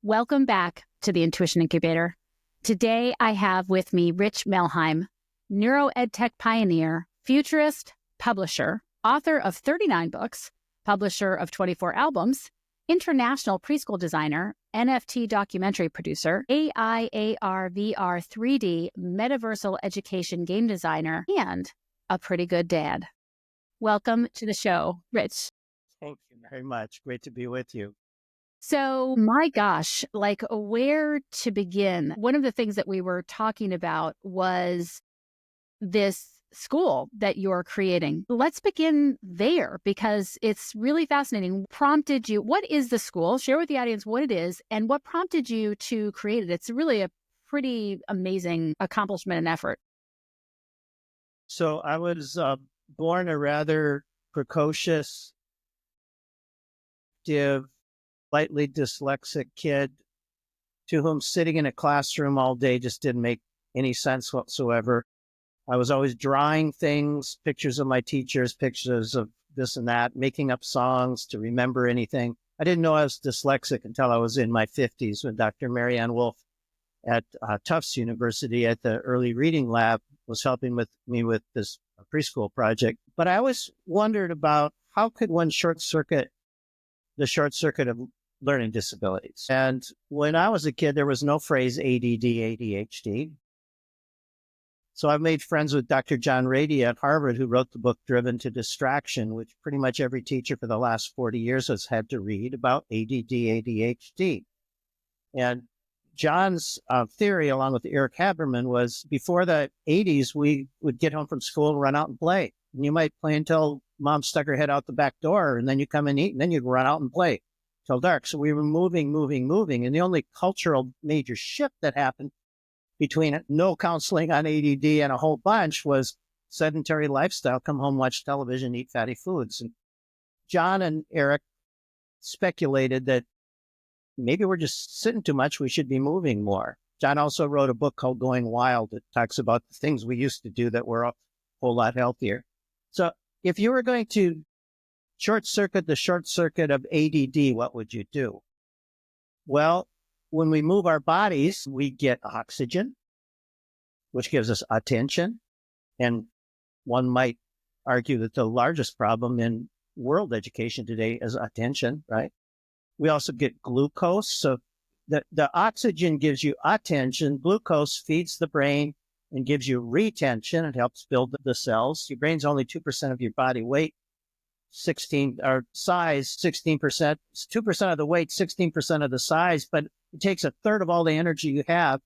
Welcome back to the Intuition Incubator. Today, I have with me Rich Melheim, neuro-edtech pioneer, futurist, publisher, author of 39 books, publisher of 24 albums, international preschool designer, NFT documentary producer, AI, AR, VR, 3D, metaversal education game designer, and a pretty good dad. Welcome to the show, Rich. Thank you very much. Great to be with you. So, my gosh, like where to begin? One of the things that we were talking about was this school that you're creating. Let's begin there because it's really fascinating. Prompted you, what is the school? Share with the audience what it is and what prompted you to create it. It's really a pretty amazing accomplishment and effort. So I was born a rather precocious, slightly dyslexic kid to whom sitting in a classroom all day just didn't make any sense whatsoever. I was always drawing things, pictures of my teachers, pictures of this and that, making up songs to remember anything. I didn't know I was dyslexic until I was in my 50s when Dr. Marianne Wolf at Tufts University at the early reading lab was helping me with this preschool project. But I always wondered about how could one short circuit the short circuit of learning disabilities. And when I was a kid, there was no phrase ADD, ADHD. So I've made friends with Dr. John Rady at Harvard, who wrote the book Driven to Distraction, which pretty much every teacher for the last 40 years has had to read about ADD, ADHD. And John's theory, along with Eric Haberman, was before the 80s, we would get home from school and run out and play. And you might play until mom stuck her head out the back door, and then you come and eat, and then you'd run out and play till dark. So we were moving. And the only cultural major shift that happened between no counseling on ADD and a whole bunch was sedentary lifestyle, come home, watch television, eat fatty foods. And John and Eric speculated that maybe we're just sitting too much. We should be moving more. John also wrote a book called Going Wild that talks about the things we used to do that were a whole lot healthier. So if you were going to short circuit the short circuit of ADD, what would you do? Well, when we move our bodies, we get oxygen, which gives us attention. And one might argue that the largest problem in world education today is attention, right? We also get glucose. So the oxygen gives you attention. Glucose feeds the brain and gives you retention. It helps build the cells. Your brain's only 2% of your body weight, 16% or size, 16%, 2% of the weight, 16% of the size, but it takes a third of all the energy you have.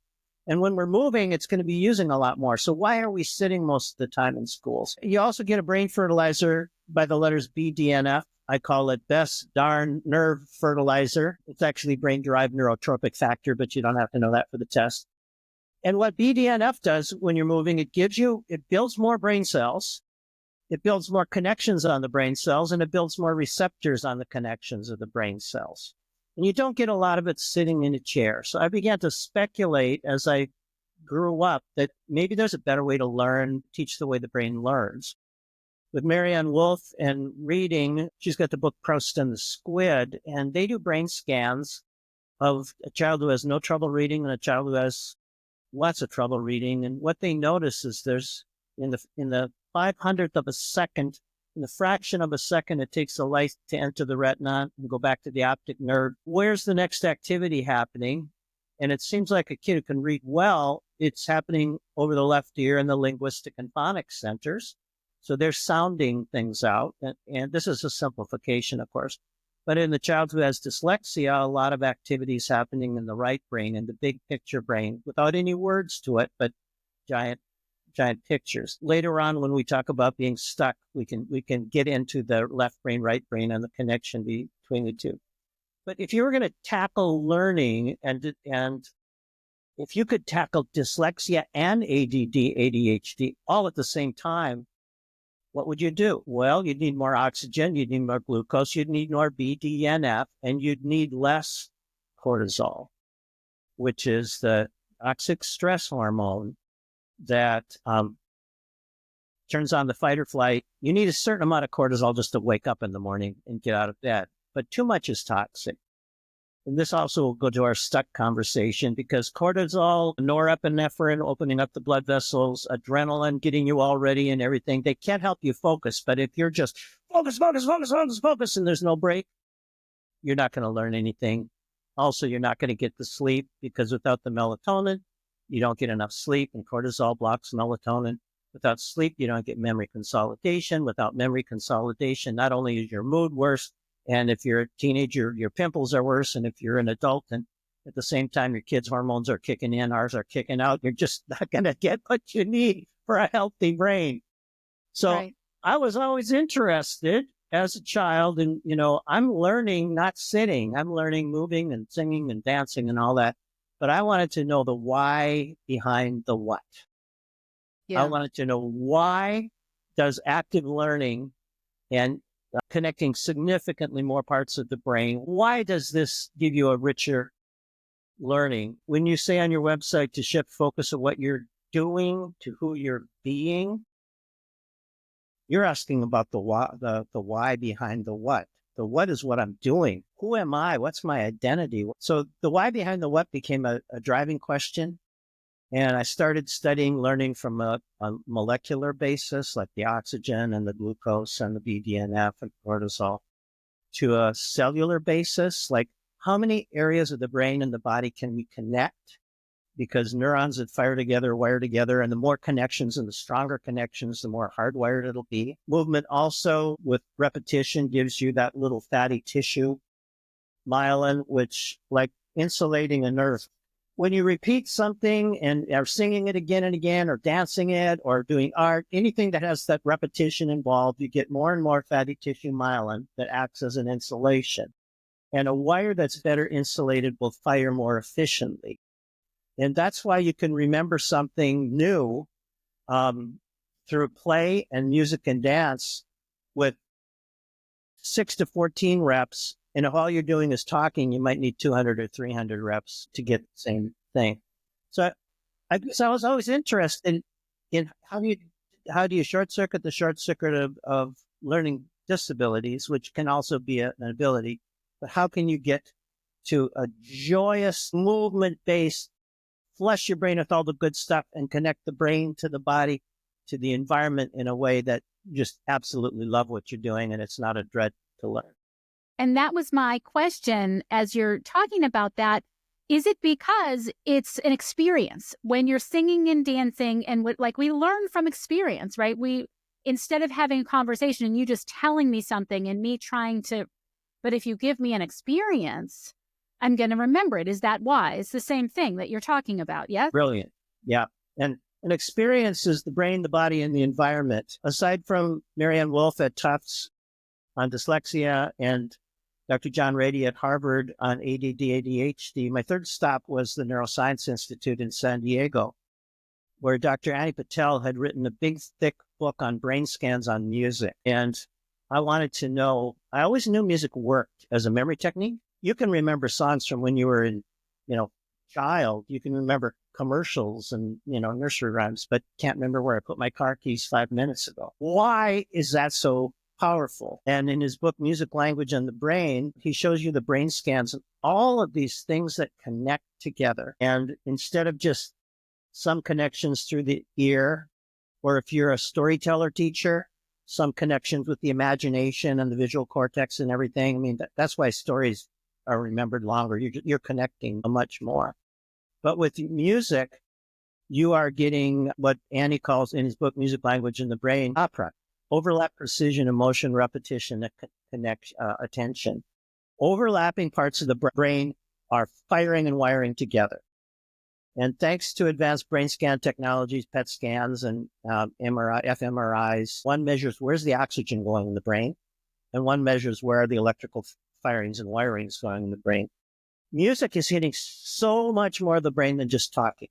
And when we're moving, it's going to be using a lot more. So why are we sitting most of the time in schools? You also get a brain fertilizer by the letters BDNF. I call it best darn nerve fertilizer. It's actually brain-derived neurotropic factor, but you don't have to know that for the test. And what BDNF does when you're moving, it builds more brain cells, it builds more connections on the brain cells, and it builds more receptors on the connections of the brain cells. And you don't get a lot of it sitting in a chair. So I began to speculate as I grew up that maybe there's a better way to learn, teach the way the brain learns. With Marianne Wolf and reading, she's got the book Proust and the Squid, and they do brain scans of a child who has no trouble reading and a child who has lots of trouble reading. And what they notice is there's in the 500th of a second, in the fraction of a second, it takes the light to enter the retina and go back to the optic nerve. Where's the next activity happening? And it seems like a kid who can read well, it's happening over the left ear in the linguistic and phonics centers. So they're sounding things out. And this is a simplification, of course. But in the child who has dyslexia, a lot of activities happening in the right brain, in the big picture brain, without any words to it, but giant pictures. Later on, when we talk about being stuck, we can get into the left brain, right brain, and the connection between the two. But if you were going to tackle learning, and if you could tackle dyslexia and ADD, ADHD all at the same time, what would you do? Well, you'd need more oxygen, you'd need more glucose, you'd need more BDNF, and you'd need less cortisol, which is the toxic stress hormone that turns on the fight or flight. You need a certain amount of cortisol just to wake up in the morning and get out of bed, but too much is toxic. And this also will go to our stuck conversation because cortisol, norepinephrine, opening up the blood vessels, adrenaline, getting you all ready and everything, they can't help you focus. But if you're just focus, and there's no break, you're not going to learn anything. Also, you're not going to get the sleep because without the melatonin, you don't get enough sleep, and cortisol blocks melatonin. Without sleep, you don't get memory consolidation. Without memory consolidation, not only is your mood worse, and if you're a teenager, your pimples are worse. And if you're an adult and at the same time your kids' hormones are kicking in, ours are kicking out, you're just not going to get what you need for a healthy brain. So Right. I was always interested as a child, and, I'm learning, not sitting. I'm learning moving and singing and dancing and all that. But I wanted to know the why behind the what. I Yeah. wanted to know why does active learning and connecting significantly more parts of the brain, why does this give you a richer learning? When you say on your website to shift focus of what you're doing to who you're being, you're asking about the why behind the what. The what is what I'm doing. Who am I? What's my identity? So the why behind the what became a driving question. And I started studying, learning from a molecular basis, like the oxygen and the glucose and the BDNF and cortisol, to a cellular basis, like how many areas of the brain and the body can we connect? Because neurons that fire together, wire together, and the more connections and the stronger connections, the more hardwired it'll be. Movement also with repetition gives you that little fatty tissue, myelin, which like insulating a nerve. When you repeat something and are singing it again and again, or dancing it, or doing art, anything that has that repetition involved, you get more and more fatty tissue myelin that acts as an insulation. And a wire that's better insulated will fire more efficiently. And that's why you can remember something new through play and music and dance with 6 to 14 reps. And if all you're doing is talking, you might need 200 or 300 reps to get the same thing. So I guess I was always interested in how do you short circuit the short circuit of learning disabilities, which can also be an ability, but how can you get to a joyous movement-based, flush your brain with all the good stuff and connect the brain to the body, to the environment in a way that you just absolutely love what you're doing and it's not a dread to learn. And that was my question as you're talking about that. Is it because it's an experience when you're singing and dancing and we learn from experience, right? Instead of having a conversation and you just telling me something and me trying to, but if you give me an experience, I'm going to remember it. Is that why? It's the same thing that you're talking about. Yes. Brilliant. Yeah. And an experience is the brain, the body, and the environment. Aside from Marianne Wolf at Tufts on dyslexia and Dr. John Rady at Harvard on ADD, ADHD, my third stop was the Neuroscience Institute in San Diego, where Dr. Annie Patel had written a big, thick book on brain scans on music. And I wanted to know, I always knew music worked as a memory technique. You can remember songs from when you were in, child. You can remember commercials and, nursery rhymes, but can't remember where I put my car keys 5 minutes ago. Why is that so powerful? And in his book, Music, Language, and the Brain, he shows you the brain scans and all of these things that connect together. And instead of just some connections through the ear, or if you're a storyteller teacher, some connections with the imagination and the visual cortex and everything. I mean, that's why stories are remembered longer. You're connecting much more. But with music, you are getting what Annie calls in his book, Music, Language, and the Brain, opera. Overlap, precision, emotion, repetition, attention. Overlapping parts of the brain are firing and wiring together. And thanks to advanced brain scan technologies, PET scans, and MRI, fMRIs, one measures where's the oxygen going in the brain, and one measures where are the electrical firings and wirings going in the brain. Music is hitting so much more of the brain than just talking.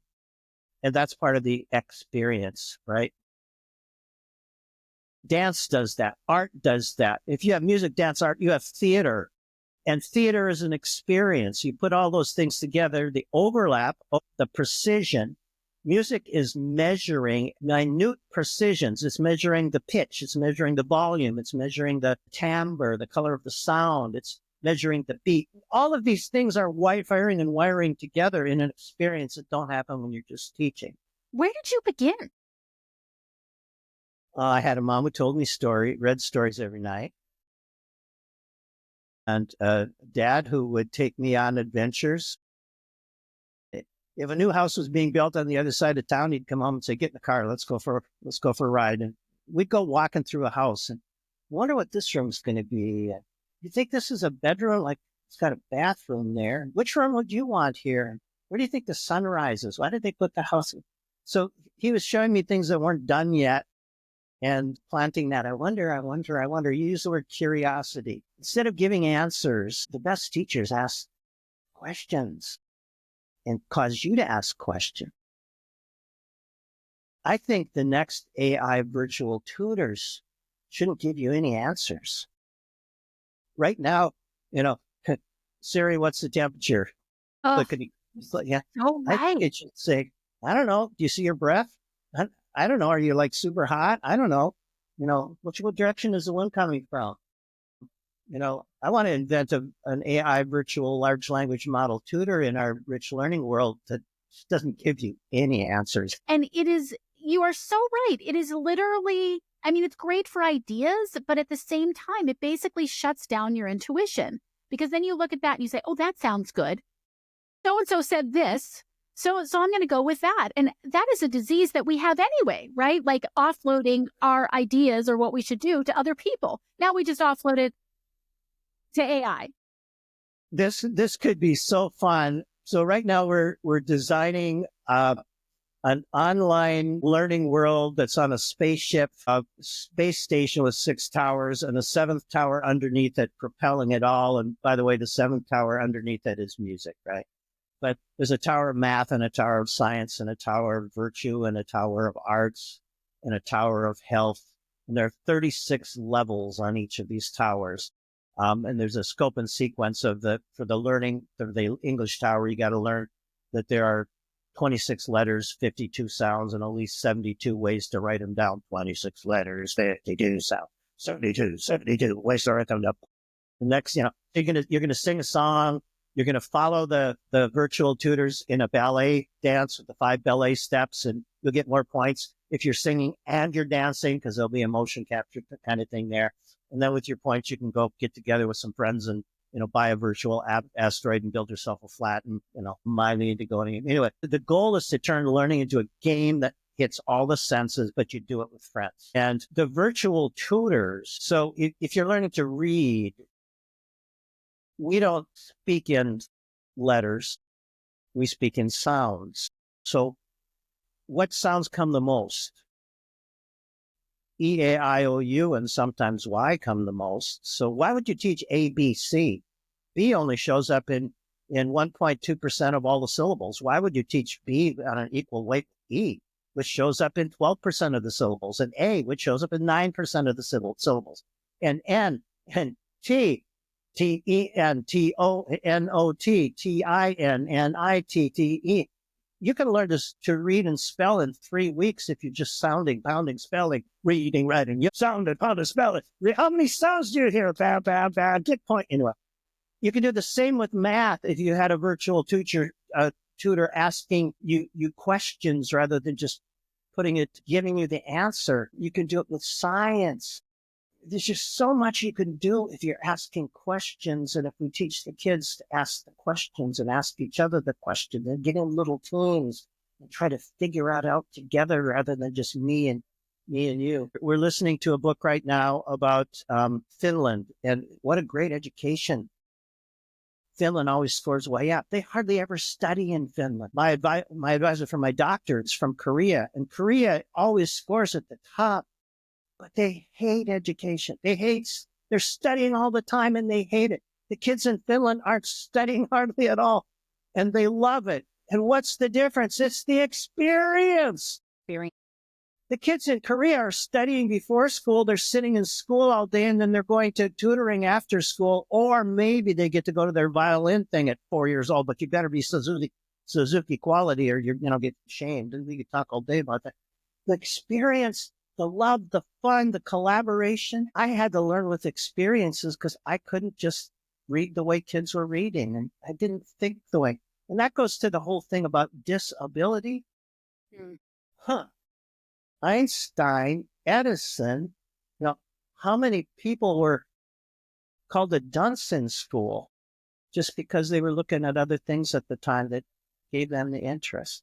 And that's part of the experience, right? Dance does that. Art does that. If you have music, dance, art, you have theater. And theater is an experience. You put all those things together, the overlap, the precision. Music is measuring minute precisions. It's measuring the pitch. It's measuring the volume. It's measuring the timbre, the color of the sound. It's measuring the beat. All of these things are firing and wiring together in an experience that don't happen when you're just teaching. Where did you begin? I had a mom who told me read stories every night, and a dad who would take me on adventures. If a new house was being built on the other side of town, he'd come home and say, "Get in the car, let's go for a ride." And we'd go walking through a house and wonder what this room's going to be. You think this is a bedroom? Like, it's got a bathroom there. Which room would you want here? Where do you think the sun rises? Why did they put the house in? So he was showing me things that weren't done yet and planting that. I wonder. You use the word curiosity. Instead of giving answers, the best teachers ask questions and cause you to ask questions. I think the next AI virtual tutors shouldn't give you any answers. Right now, Siri, what's the temperature? Oh, Yeah. oh, I right. think it should say, I don't know. Do you see your breath? I don't know. Are you like super hot? I don't know. What direction is the wind coming from? I want to invent an AI virtual large language model tutor in our rich learning world that doesn't give you any answers. And you are so right. It is literally, I mean, it's great for ideas, but at the same time, it basically shuts down your intuition, because then you look at that and you say, oh, that sounds good. So-and-so said this. So I'm going to go with that. And that is a disease that we have anyway, right? Like offloading our ideas or what we should do to other people. Now we just offload it to AI. This could be so fun. So right now we're designing an online learning world that's on a spaceship, a space station with 6 towers and a 7th tower underneath it propelling it all. And by the way, the 7th tower underneath it is music, right? But there's a tower of math and a tower of science and a tower of virtue and a tower of arts and a tower of health. And there are 36 levels on each of these towers. And there's a scope and sequence for the learning of the English tower. You got to learn that there are 26 letters, 52 sounds, and at least 72 ways to write them down. 26 letters, 52 sounds, 72 ways to write them down. The next, you're gonna sing a song. You're gonna follow the virtual tutors in a ballet dance with the 5 ballet steps, and you'll get more points if you're singing and you're dancing, because there'll be a motion capture kind of thing there. And then with your points, you can go get together with some friends and buy a virtual asteroid and build yourself a flat and, mining into going. Anyway, the goal is to turn learning into a game that hits all the senses, but you do it with friends. And the virtual tutors, so if you're learning to read, we don't speak in letters, we speak in sounds. So what sounds come the most? E, A, I, O, U, and sometimes Y come the most. So why would you teach A, B, C? B only shows up in 1.2% of all the syllables. Why would you teach B on an equal weight E, which shows up in 12% of the syllables, and A, which shows up in 9% of the syllables, and N and T, T-E-N, T-O-N-O-T, T-I-N, N-I-T-T-E. You can learn to read and spell in 3 weeks if you're just sounding, pounding, spelling, reading, writing. You sounded, pounding, spelling. How many sounds do you hear? Bad, bad, bad. Get point. Anyway, you can do the same with math if you had a virtual tutor asking you questions rather than just giving you the answer. You can do it with science. There's just so much you can do if you're asking questions. And if we teach the kids to ask the questions and ask each other the questions and get in little teams and try to figure it out together rather than just me and you. We're listening to a book right now about Finland, and what a great education. Finland always scores way up. They hardly ever study in Finland. My advisor for my doctorate is from Korea, and Korea always scores at the top. But they hate education. They're studying all the time and they hate it. The kids in Finland aren't studying hardly at all and they love it. And what's the difference? It's the experience. The kids in Korea are studying before school. They're sitting in school all day and then they're going to tutoring after school, or maybe they get to go to their violin thing at 4 years old, but you better be Suzuki quality or you're, get shamed. And we could talk all day about that. The experience, the love, the fun, the collaboration. I had to learn with experiences because I couldn't just read the way kids were reading, and I didn't think the way. And that goes to the whole thing about disability. Mm. Huh. Einstein, Edison, you know, how many people were called a dunce in school just because they were looking at other things at the time that gave them the interest?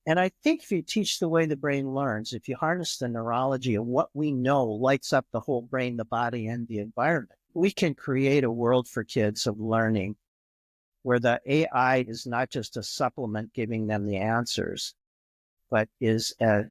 And I think if you teach the way the brain learns, if you harness the neurology of what we know lights up the whole brain, the body, and the environment, we can create a world for kids of learning where the AI is not just a supplement giving them the answers, but is a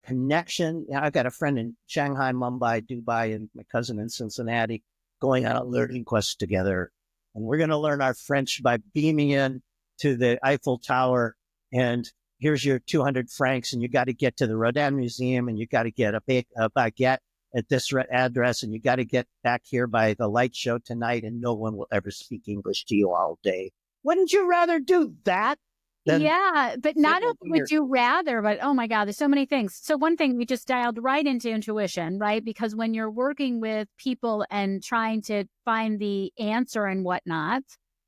connection. I've got a friend in Shanghai, Mumbai, Dubai, and my cousin in Cincinnati going on a learning quest together. And we're going to learn our French by beaming in to the Eiffel Tower. And here's your 200 francs, and you got to get to the Rodin Museum, and you got to get a baguette at this address, and you got to get back here by the light show tonight, and no one will ever speak English to you all day. Wouldn't you rather do that? Yeah, but not only would you rather, but oh my God, there's so many things. So one thing, we just dialed right into intuition, right? Because when you're working with people and trying to find the answer and whatnot,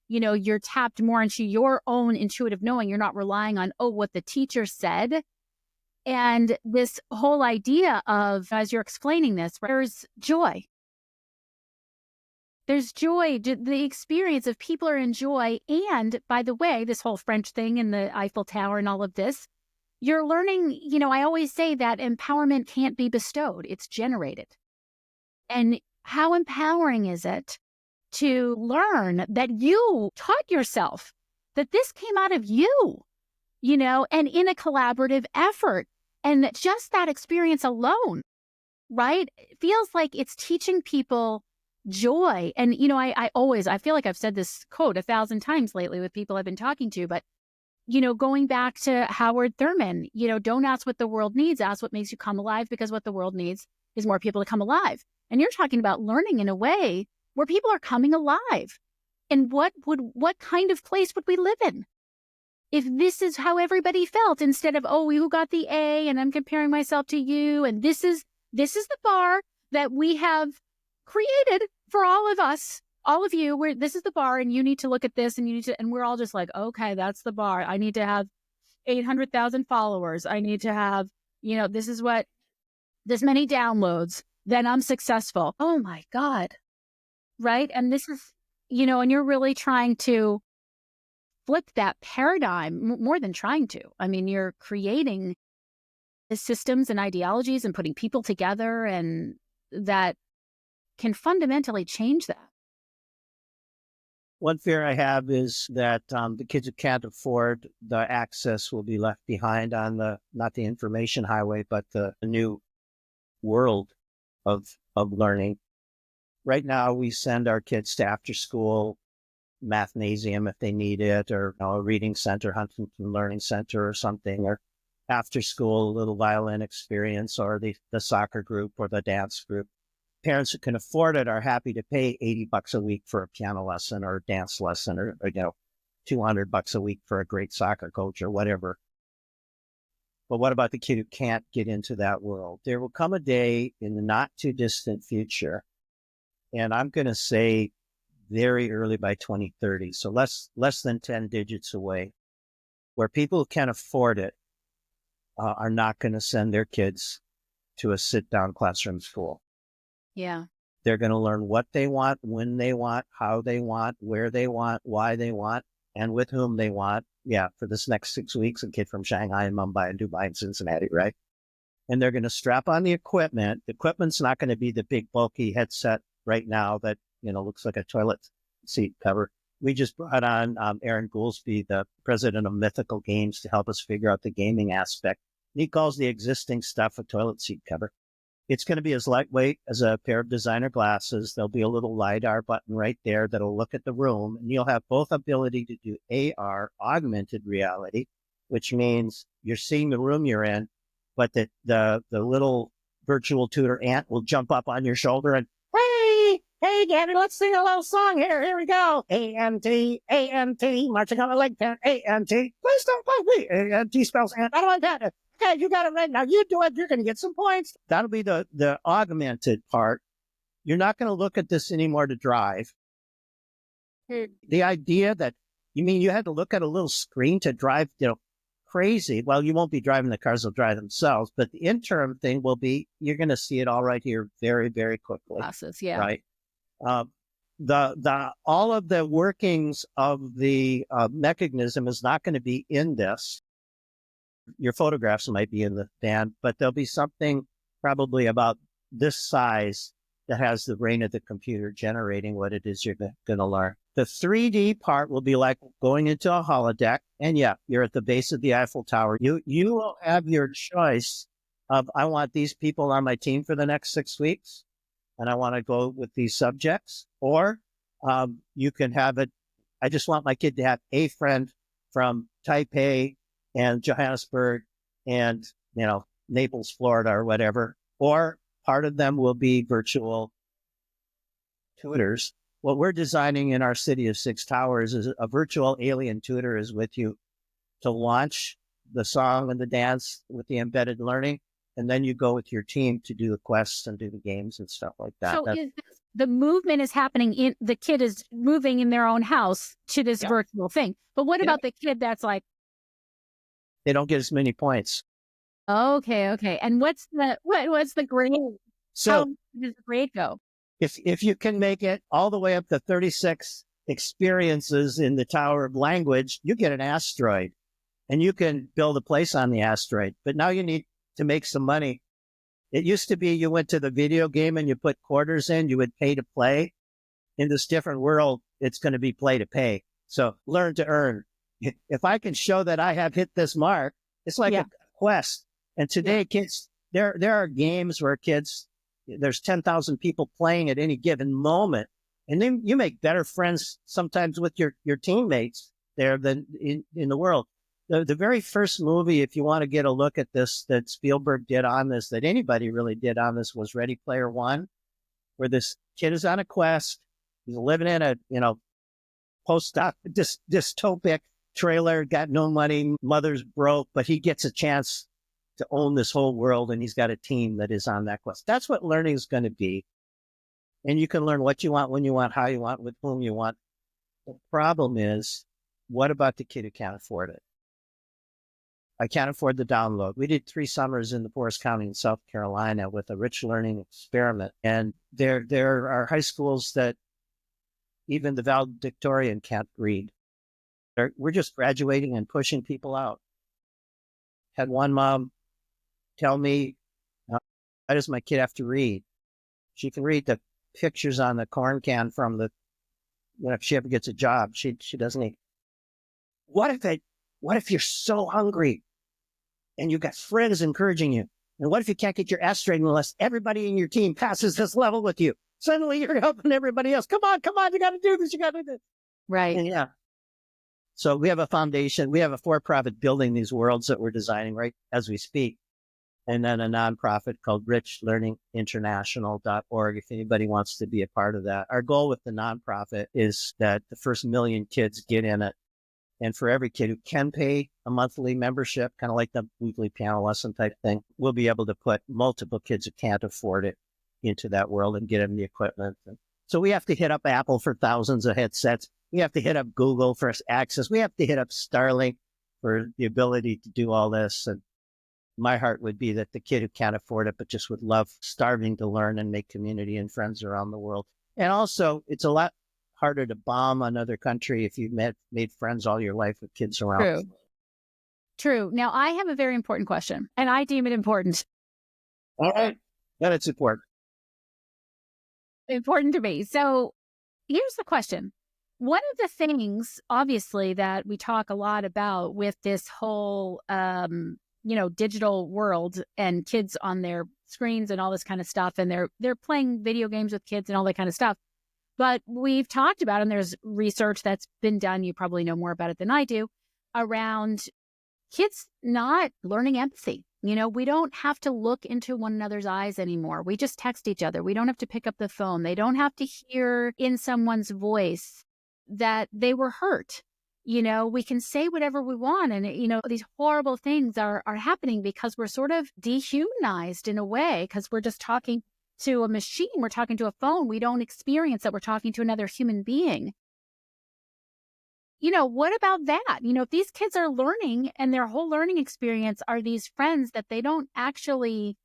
you're tapped more into your own intuitive knowing. You're not relying on, what the teacher said. And this whole idea of, as you're explaining this, there's joy. There's joy, the experience of people are in joy. And by the way, this whole French thing and the Eiffel Tower and all of this, you're learning, I always say that empowerment can't be bestowed, it's generated. And how empowering is it to learn that you taught yourself, that this came out of you, and in a collaborative effort. And just that experience alone, right, it feels like it's teaching people joy. And, I feel like I've said this quote 1,000 times lately with people I've been talking to, but, going back to Howard Thurman, don't ask what the world needs, ask what makes you come alive, because what the world needs is more people to come alive. And you're talking about learning in a way where people are coming alive. And what kind of place would we live in if this is how everybody felt, instead of, who got the A and I'm comparing myself to you, and this is the bar that we have created for all of us, all of you, where this is the bar and you need to look at this and and we're all just like, okay, that's the bar. I need to have 800,000 followers. I need to have, this is what, this many downloads, then I'm successful. Oh my God. Right. And this is, and you're really trying to flip that paradigm, more than trying to. I mean, you're creating the systems and ideologies and putting people together, and that can fundamentally change that. One fear I have is that the kids who can't afford the access will be left behind on not the information highway, but the new world of learning. Right now, we send our kids to after school mathnasium if they need it, or a reading center, Huntington Learning Center or something, or after school, a little violin experience, or the soccer group or the dance group. Parents who can afford it are happy to pay $80 a week for a piano lesson or a dance lesson, or $200 a week for a great soccer coach or whatever. But what about the kid who can't get into that world? There will come a day in the not too distant future, and I'm going to say very early by 2030, so less than 10 digits away, where people who can afford it are not going to send their kids to a sit-down classroom school. Yeah. They're going to learn what they want, when they want, how they want, where they want, why they want, and with whom they want. Yeah, for this next 6 weeks, a kid from Shanghai and Mumbai and Dubai and Cincinnati, right? And they're going to strap on the equipment. The equipment's not going to be the big bulky headset right now that, looks like a toilet seat cover. We just brought on Aaron Goolsby, the president of Mythical Games, to help us figure out the gaming aspect. And he calls the existing stuff a toilet seat cover. It's going to be as lightweight as a pair of designer glasses. There'll be a little LiDAR button right there that'll look at the room, and you'll have both ability to do AR, augmented reality, which means you're seeing the room you're in, but the little virtual tutor aunt will jump up on your shoulder and, hey, Daddy, let's sing a little song here. Here we go. A-N-T, A-N-T, marching on a leg pen, A-N-T. Please don't bug me. A-N-T spells ant. I don't like that. Okay, you got it right now. You do it. You're going to get some points. That'll be the augmented part. You're not going to look at this anymore to drive. The idea that, you mean you had to look at a little screen to drive, crazy. Well, you won't be driving the cars, they'll drive themselves. But the interim thing will be, you're going to see it all right here very, very quickly. Classes, yeah. Right. All of the workings of the mechanism is not going to be in this. Your photographs might be in the band, but there'll be something probably about this size that has the brain of the computer generating what it is you're going to learn. The 3D part will be like going into a holodeck. And yeah, you're at the base of the Eiffel Tower. You will have your choice of, I want these people on my team for the next 6 weeks, and I want to go with these subjects. Or you can have it, I just want my kid to have a friend from Taipei and Johannesburg and, Naples, Florida, or whatever. Or part of them will be virtual tutors. What we're designing in our city of 6 towers is a virtual alien tutor is with you to launch the song and the dance with the embedded learning. And then you go with your team to do the quests and do the games and stuff like that. So the movement is happening the kid is moving in their own house to this virtual thing. But what about the kid that's like, they don't get as many points. Okay. And what's the grade? So how does the grade go? If you can make it all the way up to 36 experiences in the Tower of Language, you get an asteroid and you can build a place on the asteroid. But now you need to make some money. It used to be you went to the video game and you put quarters in, you would pay to play. In this different world, it's going to be play to pay. So learn to earn. If I can show that I have hit this mark, it's like a quest. And today, kids, there are games where there's 10,000 people playing at any given moment. And then you make better friends sometimes with your teammates there than in the world. The very first movie, if you want to get a look at this, that Spielberg did on this, that anybody really did on this, was Ready Player One, where this kid is on a quest. He's living in a, post-doc dystopic trailer, got no money, mother's broke, but he gets a chance to own this whole world, and he's got a team that is on that quest. That's what learning is going to be. And you can learn what you want, when you want, how you want, with whom you want. The problem is, what about the kid who can't afford it? I can't afford the download. We did 3 summers in the poorest county in South Carolina with a rich learning experiment. And there are high schools that even the valedictorian can't read. We're just graduating and pushing people out. Had one mom tell me, why does my kid have to read? She can read the pictures on the corn can from if she ever gets a job, she doesn't need. What if you're so hungry and you've got friends encouraging you? And what if you can't get your asteroid unless everybody in your team passes this level with you? Suddenly you're helping everybody else. Come on, you got to do this. You got to do this. Right. And so we have a foundation. We have a for-profit building these worlds that we're designing right as we speak. And then a nonprofit called richlearninginternational.org, if anybody wants to be a part of that. Our goal with the nonprofit is that the first 1 million kids get in it. And for every kid who can pay a monthly membership, kind of like the weekly piano lesson type thing, we'll be able to put multiple kids who can't afford it into that world and get them the equipment. And so we have to hit up Apple for thousands of headsets. We have to hit up Google for access. We have to hit up Starlink for the ability to do all this. And my heart would be that the kid who can't afford it, but just would love starving to learn and make community and friends around the world. And also, it's a lot harder to bomb another country if you've made friends all your life with kids around. True. Now, I have a very important question, and I deem it important. All right. Then it's important. Important to me. So here's the question. One of the things, obviously, that we talk a lot about with this whole, digital world and kids on their screens and all this kind of stuff, and they're playing video games with kids and all that kind of stuff. But we've talked about, and there's research that's been done, you probably know more about it than I do, around kids not learning empathy. We don't have to look into one another's eyes anymore. We just text each other. We don't have to pick up the phone. They don't have to hear in someone's voice that they were hurt. We can say whatever we want. And, these horrible things are happening because we're sort of dehumanized in a way, because we're just talking to a machine. We're talking to a phone. We don't experience that we're talking to another human being. what about that? If these kids are learning and their whole learning experience are these friends that they don't actually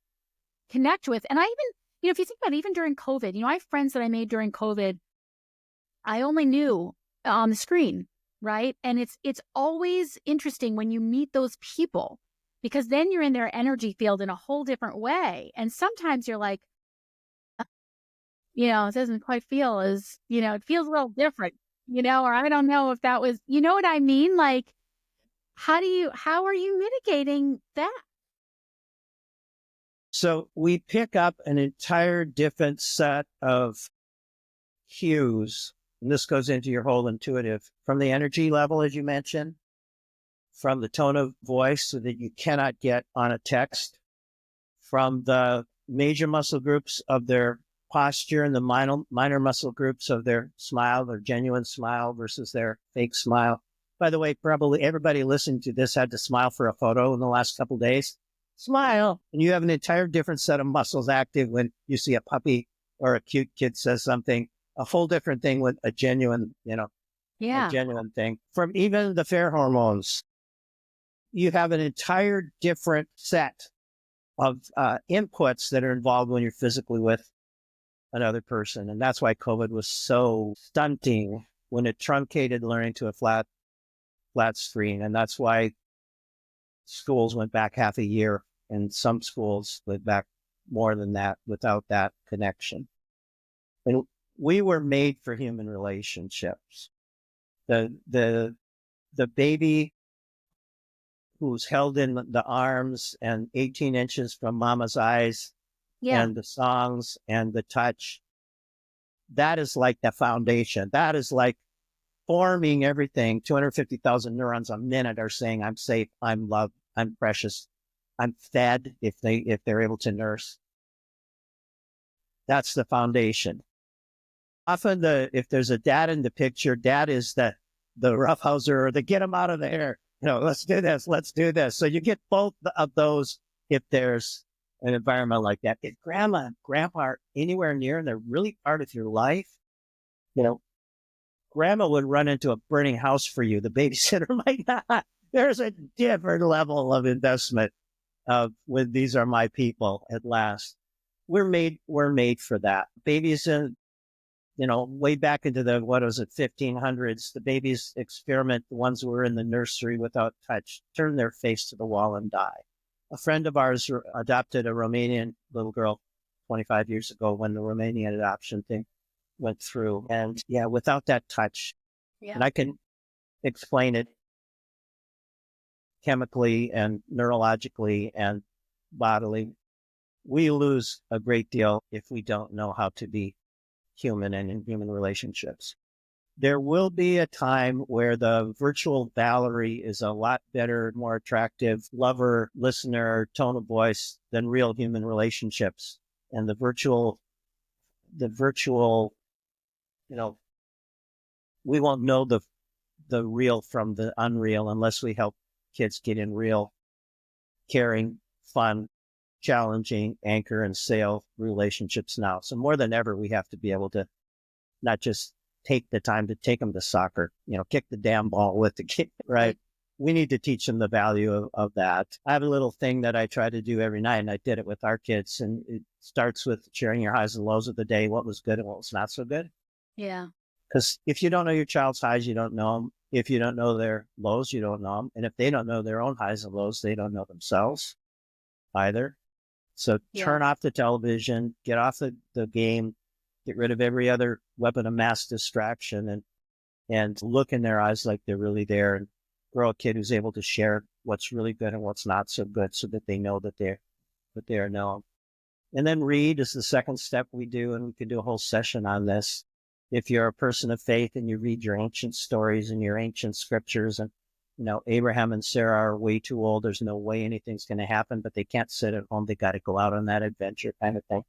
connect with. And I even, if you think about it, even during COVID, I have friends that I made during COVID, I only knew on the screen, right? And it's always interesting when you meet those people because then you're in their energy field in a whole different way. And sometimes you're like, it doesn't quite feel as, it feels a little different, or I don't know if that was, you know what I mean? Like, how are you mitigating that? So we pick up an entire different set of cues, and this goes into your whole intuitive, from the energy level, as you mentioned, from the tone of voice so that you cannot get on a text, from the major muscle groups of their posture and the minor muscle groups of their smile, their genuine smile versus their fake smile. By the way, probably everybody listening to this had to smile for a photo in the last couple of days. Smile. And you have an entire different set of muscles active when you see a puppy or a cute kid says something, a whole different thing with a genuine, a genuine thing. From even the fear hormones, you have an entire different set of inputs that are involved when you're physically with another person. And that's why COVID was so stunting when it truncated learning to a flat screen. And that's why schools went back half a year and some schools went back more than that without that connection. And we were made for human relationships. The baby who's held in the arms and 18 inches from mama's eyes, and the songs and the touch, that is like the foundation. That is like forming everything. 250,000 neurons a minute are saying, I'm safe, I'm loved, I'm precious, I'm fed if they're able to nurse. That's the foundation. Often if there's a dad in the picture, dad is the roughhouser or the get him out of there. Let's do this. So you get both of those if there's an environment like that. If grandma and grandpa are anywhere near and they're really part of your life, grandma would run into a burning house for you. The babysitter might not. There's a different level of investment when these are my people at last. We're made for that. Babies way back into the, 1500s, the babies experiment, the ones who were in the nursery without touch, turn their face to the wall and die. A friend of ours adopted a Romanian little girl 25 years ago when the Romanian adoption thing went through. And without that touch, and I can explain it chemically and neurologically and bodily, we lose a great deal if we don't know how to be human and in human relationships. There will be a time where the virtual Valerie is a lot better, more attractive lover, listener, tone of voice than real human relationships. And the virtual, we won't know the real from the unreal unless we help kids get in real, caring, fun, challenging, anchor and sail relationships now. So more than ever, we have to be able to not just take the time to take them to soccer, kick the damn ball with the kid, right? We need to teach them the value of that. I have a little thing that I try to do every night, and I did it with our kids. And it starts with sharing your highs and lows of the day, what was good and what was not so good. Yeah. Because if you don't know your child's highs, you don't know them. If you don't know their lows, you don't know them. And if they don't know their own highs and lows, they don't know themselves either. So turn off the television, get off the game, get rid of every other weapon of mass distraction and look in their eyes like they're really there and grow a kid who's able to share what's really good and what's not so good so that they know that they are known. And then read is the second step we do, and we could do a whole session on this. If you're a person of faith and you read your ancient stories and your ancient scriptures and Abraham and Sarah are way too old. There's no way anything's going to happen, but they can't sit at home. They got to go out on that adventure kind of thing.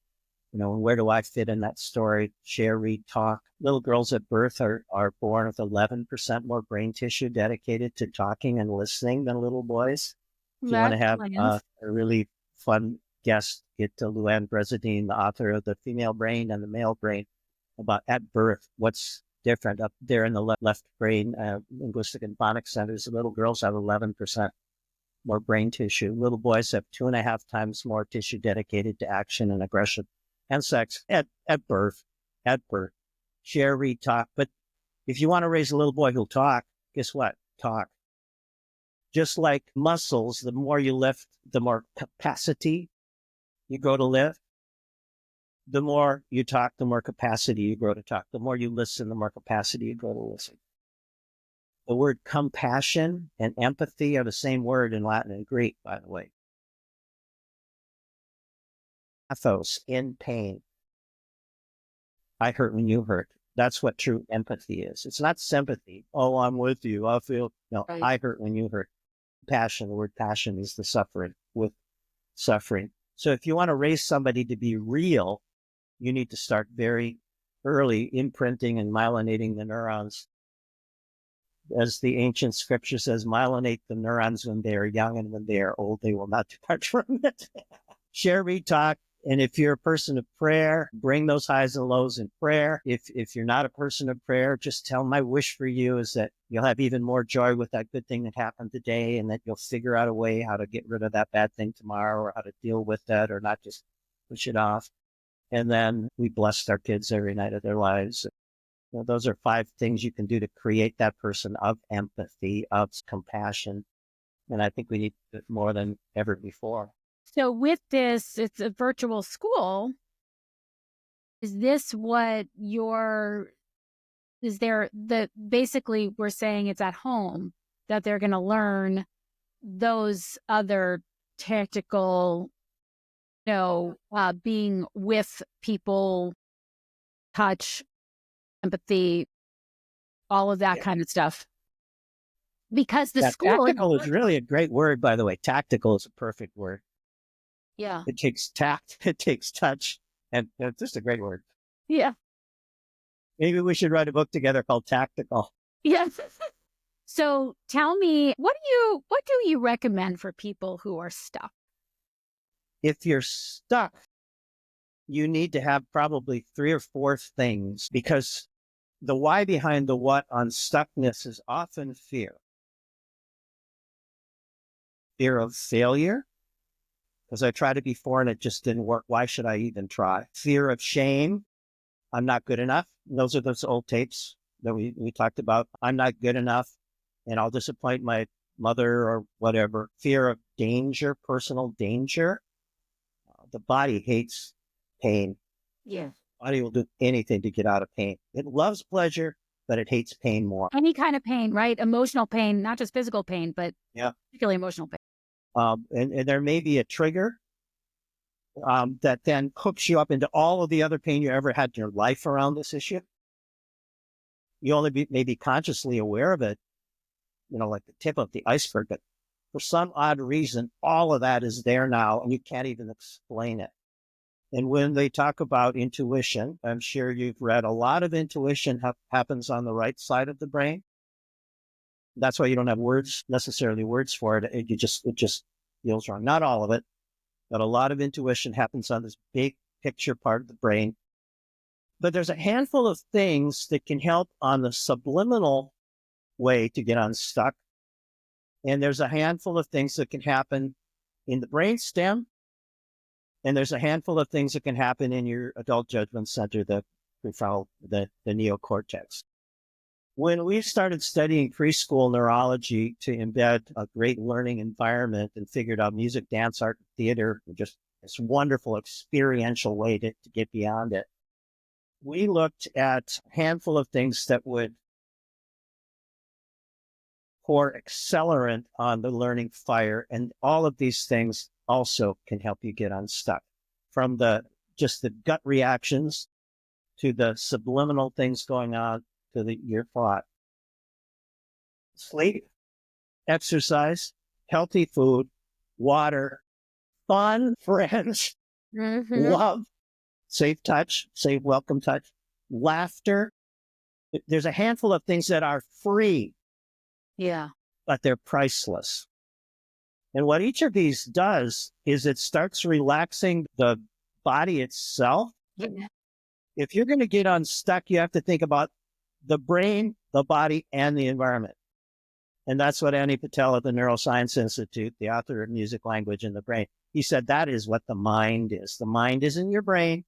Where do I fit in that story? Share, read, talk. Little girls at birth are born with 11% more brain tissue dedicated to talking and listening than little boys. If you want to have a really fun guest, get to Luann Bresadine, the author of The Female Brain and the Male Brain, about at birth, what's different. Up there in the left brain, linguistic and phonics centers, little girls have 11% more brain tissue. Little boys have 2.5 times more tissue dedicated to action and aggression and sex at birth. At birth. Share, read, talk. But if you want to raise a little boy who'll talk, guess what? Talk. Just like muscles, the more you lift, the more capacity you grow to lift. The more you talk, the more capacity you grow to talk. The more you listen, the more capacity you grow to listen. The word compassion and empathy are the same word in Latin and Greek, by the way. Pathos, in pain. I hurt when you hurt. That's what true empathy is. It's not sympathy. Oh, I'm with you. I feel. No, right. I hurt when you hurt. Passion, the word passion is the suffering with suffering. So if you want to raise somebody to be real, you need to start very early imprinting and myelinating the neurons. As the ancient scripture says, myelinate the neurons when they are young, and when they are old, they will not depart from it. Share, read, talk. And if you're a person of prayer, bring those highs and lows in prayer. If you're not a person of prayer, just tell my wish for you is that you'll have even more joy with that good thing that happened today, and that you'll figure out a way how to get rid of that bad thing tomorrow, or how to deal with that, or not just push it off. And then we bless our kids every night of their lives. You know, those are 5 things you can do to create that person of empathy, of compassion. And I think we need it more than ever before. So with this, it's a virtual school. Is this what basically we're saying it's at home that they're going to learn those other tactical, being with people, touch, empathy, all of that kind of stuff. Because the school... Tactical is really a great word, by the way. Tactical is a perfect word. Yeah. It takes tact, it takes touch, and it's just a great word. Yeah. Maybe we should write a book together called Tactical. Yes. So tell me, what do you recommend for people who are stuck? If you're stuck, you need to have probably 3 or 4 things, because the why behind the what on stuckness is often fear. Fear of failure, because I tried it before and it just didn't work. Why should I even try? Fear of shame. I'm not good enough. Those are those old tapes that we talked about. I'm not good enough, and I'll disappoint my mother or whatever. Fear of danger, personal danger. The body hates pain. Yeah. The body will do anything to get out of pain. It loves pleasure, but it hates pain more. Any kind of pain, right? Emotional pain, not just physical pain, but particularly emotional pain. And there may be a trigger that then hooks you up into all of the other pain you ever had in your life around this issue. You only may be consciously aware of it, like the tip of the iceberg, but for some odd reason, all of that is there now, and you can't even explain it. And when they talk about intuition, I'm sure you've read, a lot of intuition happens on the right side of the brain. That's why you don't have necessarily words for it. It just feels wrong. Not all of it, but a lot of intuition happens on this big picture part of the brain. But there's a handful of things that can help on the subliminal way to get unstuck. And there's a handful of things that can happen in the brainstem. And there's a handful of things that can happen in your adult judgment center, the prefrontal, the neocortex. When we started studying preschool neurology to embed a great learning environment and figured out music, dance, art, and theater, just this wonderful experiential way to get beyond it, we looked at a handful of things that would pour accelerant on the learning fire. And all of these things also can help you get unstuck, from just the gut reactions to the subliminal things going on to your thought. Sleep, exercise, healthy food, water, fun, friends, love, safe touch, safe welcome touch, laughter. There's a handful of things that are free. Yeah. But they're priceless. And what each of these does is it starts relaxing the body itself. Yeah. If you're going to get unstuck, you have to think about the brain, the body, and the environment. And that's what Annie Patel at the Neuroscience Institute, the author of Music, Language, and the Brain, he said that is what the mind is. The mind isn't your brain.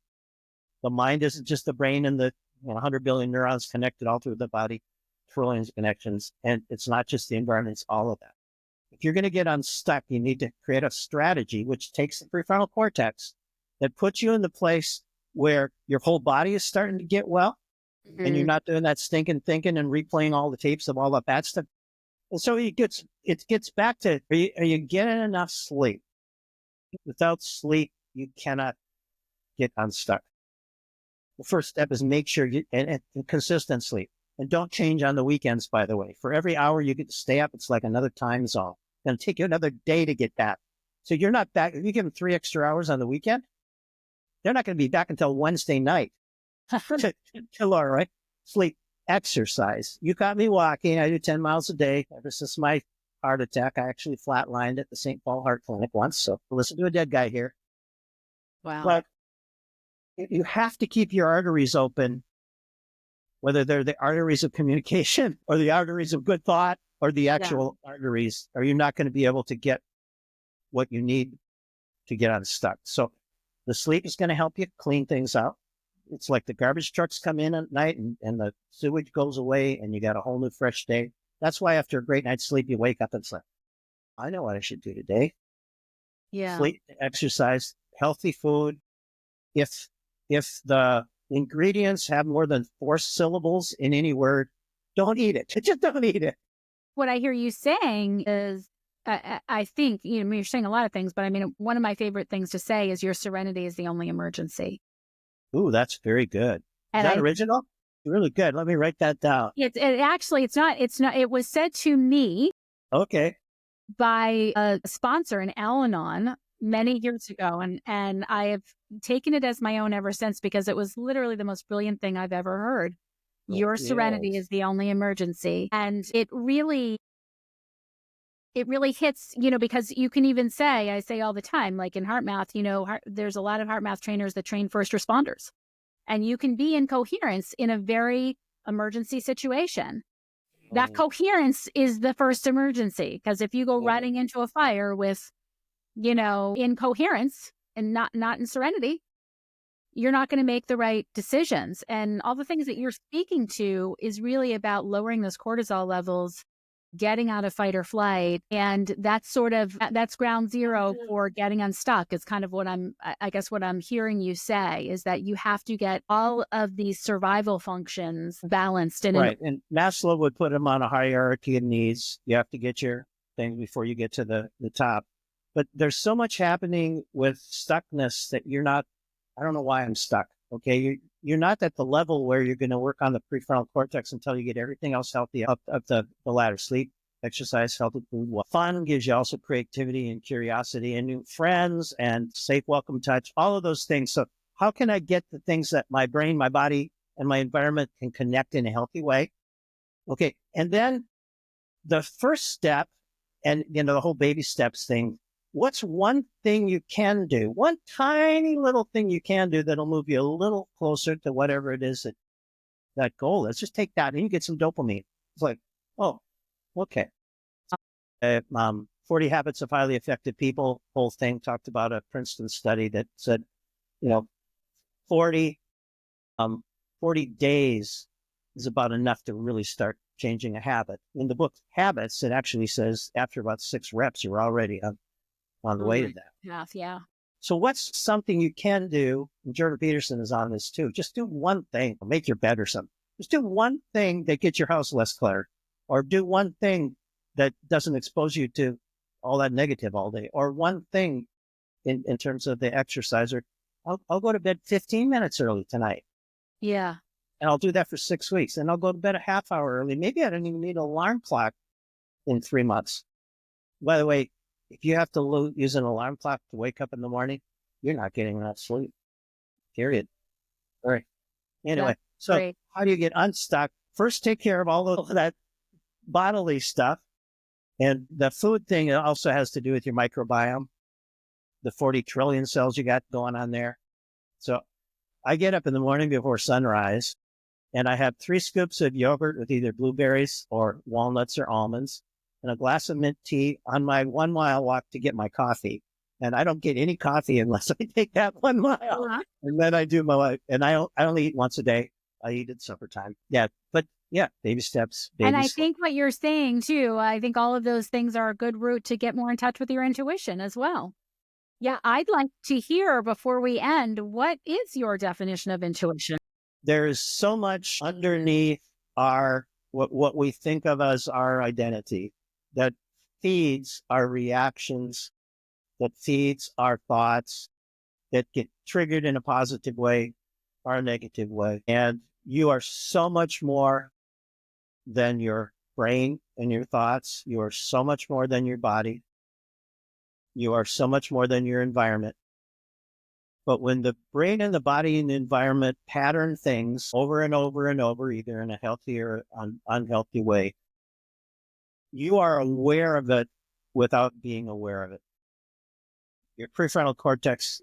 The mind isn't just the brain and the 100 billion neurons connected all through the body, trillions of connections. And it's not just the environment, it's all of that. If you're going to get unstuck, you need to create a strategy which takes the prefrontal cortex that puts you in the place where your whole body is starting to get well, and you're not doing that stinking thinking and replaying all the tapes of all that bad stuff. And so it gets back to, are you getting enough sleep? Without sleep, you cannot get unstuck. The first step is make sure and consistent sleep. And don't change on the weekends, by the way. For every hour you get to stay up, it's like another time zone. It's going to take you another day to get back. So you're not back. If you give them 3 extra hours on the weekend, they're not going to be back until Wednesday night. All right. Sleep, exercise. You got me walking. I do 10 miles a day. Ever since my heart attack, I actually flatlined at the St. Paul Heart Clinic once. So listen to a dead guy here. Wow. But you have to keep your arteries open, whether they're the arteries of communication or the arteries of good thought or the actual arteries, or you're not going to be able to get what you need to get unstuck. So the sleep is going to help you clean things out. It's like the garbage trucks come in at night and the sewage goes away and you got a whole new fresh day. That's why after a great night's sleep, you wake up and say, I know what I should do today. Yeah. Sleep, exercise, healthy food. If the ingredients have more than 4 syllables in any word, don't eat it. Just don't eat it. What I hear you saying is, I think, you're saying a lot of things, but I mean, one of my favorite things to say is your serenity is the only emergency. Ooh, that's very good. And is that original? Really good. Let me write that down. It's not, it was said to me. Okay. By a sponsor in Al-Anon many years ago. And I have taken it as my own ever since, because it was literally the most brilliant thing I've ever heard. Your serenity is the only emergency. And it really hits, because you can even say, I say all the time, like in HeartMath, there's a lot of HeartMath trainers that train first responders. And you can be in coherence in a very emergency situation. That coherence is the first emergency, because if you go running into a fire with, incoherence and not in serenity, you're not going to make the right decisions. And all the things that you're speaking to is really about lowering those cortisol levels, getting out of fight or flight. And that's ground zero for getting unstuck. Is kind of what what I'm hearing you say, is that you have to get all of these survival functions balanced. Right. And Maslow would put them on a hierarchy of needs. You have to get your thing before you get to the top. But there's so much happening with stuckness that you're not, I don't know why I'm stuck. Okay. You're not at the level where you're going to work on the prefrontal cortex until you get everything else healthy up the ladder. Sleep, exercise, healthy food. Fun gives you also creativity and curiosity and new friends and safe, welcome touch, all of those things. So how can I get the things that my brain, my body, and my environment can connect in a healthy way? Okay. And then the first step, and the whole baby steps thing, what's one thing you can do? One tiny little thing you can do that'll move you a little closer to whatever it is that goal is. Just take that and you get some dopamine. It's like, oh, okay. 40 Habits of Highly Effective People, whole thing talked about a Princeton study that said, 40 days is about enough to really start changing a habit. In the book Habits, it actually says after about 6 reps, you're already on the way to that. Yeah. So what's something you can do? And Jordan Peterson is on this too. Just do one thing, make your bed or something. Just do one thing that gets your house less cluttered, or do one thing that doesn't expose you to all that negative all day, or one thing in terms of the exercise, or I'll go to bed 15 minutes early tonight. Yeah. And I'll do that for 6 weeks. And I'll go to bed a half hour early. Maybe I don't even need an alarm clock in 3 months. By the way, if you have to use an alarm clock to wake up in the morning, you're not getting enough sleep. Period. All right. Anyway, so great. How do you get unstuck? First, take care of all of that bodily stuff. And the food thing also has to do with your microbiome, the 40 trillion cells you got going on there. So I get up in the morning before sunrise And I have 3 scoops of yogurt with either blueberries or walnuts or almonds and a glass of mint tea on my 1 mile walk to get my coffee. And I don't get any coffee unless I take that 1 mile. Uh-huh. And then I do my life. And I only eat once a day. I eat at supper time. Yeah. But yeah, baby steps, And baby I steps. think what you're saying too, I think all of those things are a good route to get more in touch with your intuition as well. Yeah, I'd like to hear before we end, what is your definition of intuition? There is so much underneath our what we think of as our identity that feeds our reactions, that feeds our thoughts, that get triggered in a positive way or a negative way. And you are so much more than your brain and your thoughts. You are so much more than your body. You are so much more than your environment. But when the brain and the body and the environment pattern things over and over and over, either in a healthy or unhealthy way, you are aware of it without being aware of it. Your prefrontal cortex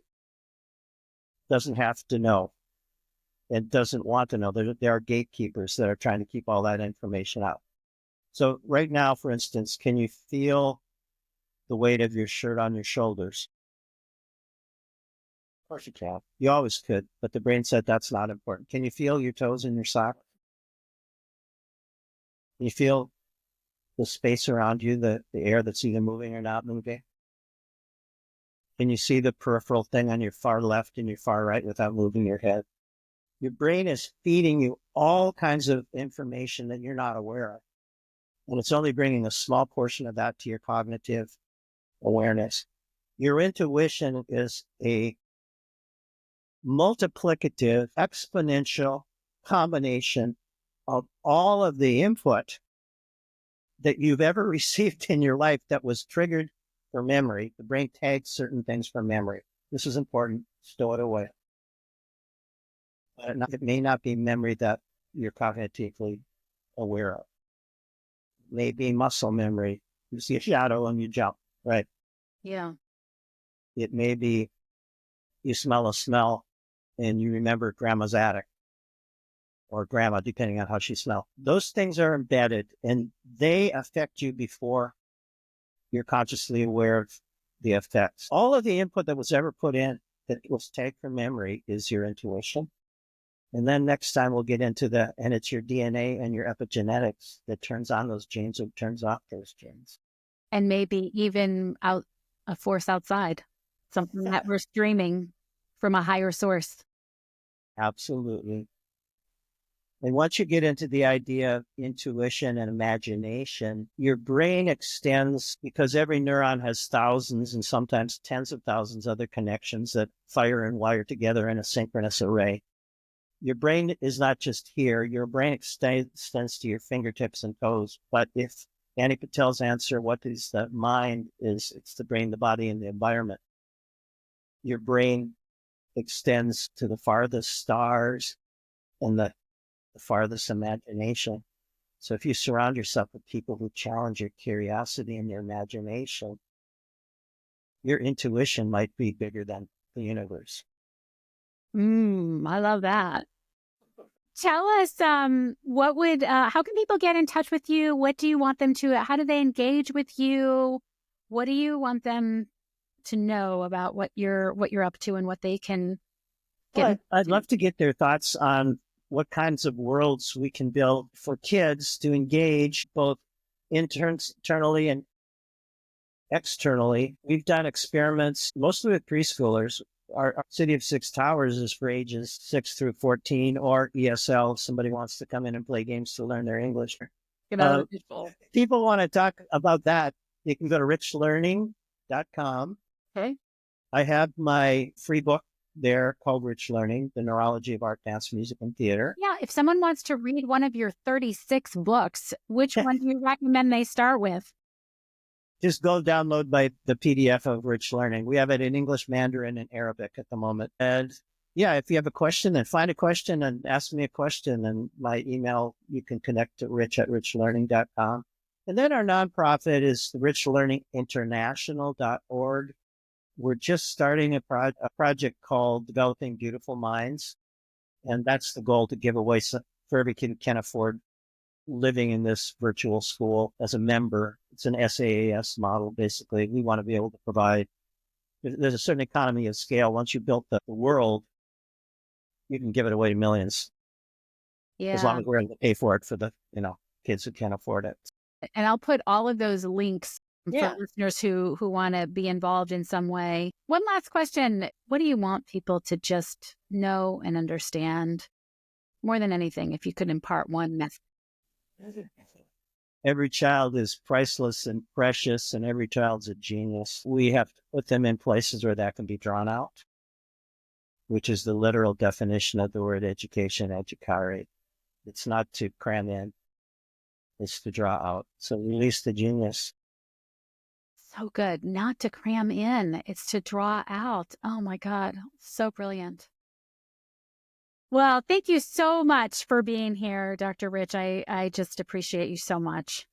doesn't have to know and doesn't want to know. There are gatekeepers that are trying to keep all that information out. So right now, for instance, can you feel the weight of your shirt on your shoulders? Of course you can. You always could, but the brain said that's not important. Can you feel your toes in your sock? Can you feel the space around you, the air that's either moving or not moving? Can you see the peripheral thing on your far left and your far right without moving your head? Your brain is feeding you all kinds of information that you're not aware of. And it's only bringing a small portion of that to your cognitive awareness. Your intuition is a multiplicative, exponential combination of all of the input that you've ever received in your life that was triggered for memory. The brain tags certain things for memory. This is important. Stow it away. But it may not be memory that you're cognitively aware of. It may be muscle memory. You see a shadow and you jump, right? Yeah. It may be you smell a smell and you remember grandma's attic or grandma, depending on how she smelled. Those things are embedded and they affect you before you're consciously aware of the effects. All of the input that was ever put in that was tagged from memory is your intuition. And then next time we'll get into and it's your DNA and your epigenetics that turns on those genes or turns off those genes. And maybe even a force outside, something that we're streaming from a higher source. Absolutely. And once you get into the idea of intuition and imagination, your brain extends because every neuron has thousands and sometimes tens of thousands of other connections that fire and wire together in a synchronous array. Your brain is not just here. Your brain extends to your fingertips and toes. But if Annie Patel's answer, what is the mind, is it's the brain, the body, and the environment. Your brain extends to the farthest stars and the farthest imagination. So if you surround yourself with people who challenge your curiosity and your imagination, your intuition might be bigger than the universe. I love that. Tell us, how can people get in touch with you? What do you want them to, how do they engage with you? What do you want them to know about what you're up to and what they can get? Well, I'd love to get their thoughts on what kinds of worlds we can build for kids to engage both internally and externally. We've done experiments mostly with preschoolers. Our City of Six Towers is for ages 6 through 14 or ESL. If somebody wants to come in and play games to learn their English. People want to talk about that. You can go to richlearning.com. Okay. I have my free book there called Rich Learning, The Neurology of Art, Dance, Music, and Theater. Yeah. If someone wants to read one of your 36 books, which one do you recommend they start with? Just go download the PDF of Rich Learning. We have it in English, Mandarin, and Arabic at the moment. And yeah, if you have a question, then find a question and ask me a question. And my email, you can connect to rich@richlearning.com. And then our nonprofit is richlearninginternational.org. We're just starting a project called Developing Beautiful Minds. And that's the goal, to give away for every kid who can afford living in this virtual school as a member. It's an SaaS model, basically. We want to be able to provide, there's a certain economy of scale. Once you built the world, you can give it away to millions, as long Yeah. as we're able to pay for it for the, kids who can't afford it. And I'll put all of those links for Yeah. listeners who want to be involved in some way. One last question. What do you want people to just know and understand more than anything, if you could impart one message? Every child is priceless and precious, and every child's a genius. We have to put them in places where that can be drawn out, which is the literal definition of the word education, educare. It's not to cram in, it's to draw out. So release the genius. So good. Not to cram in, it's to draw out. Oh my God. So brilliant. Well, thank you so much for being here, Dr. Rich. I just appreciate you so much.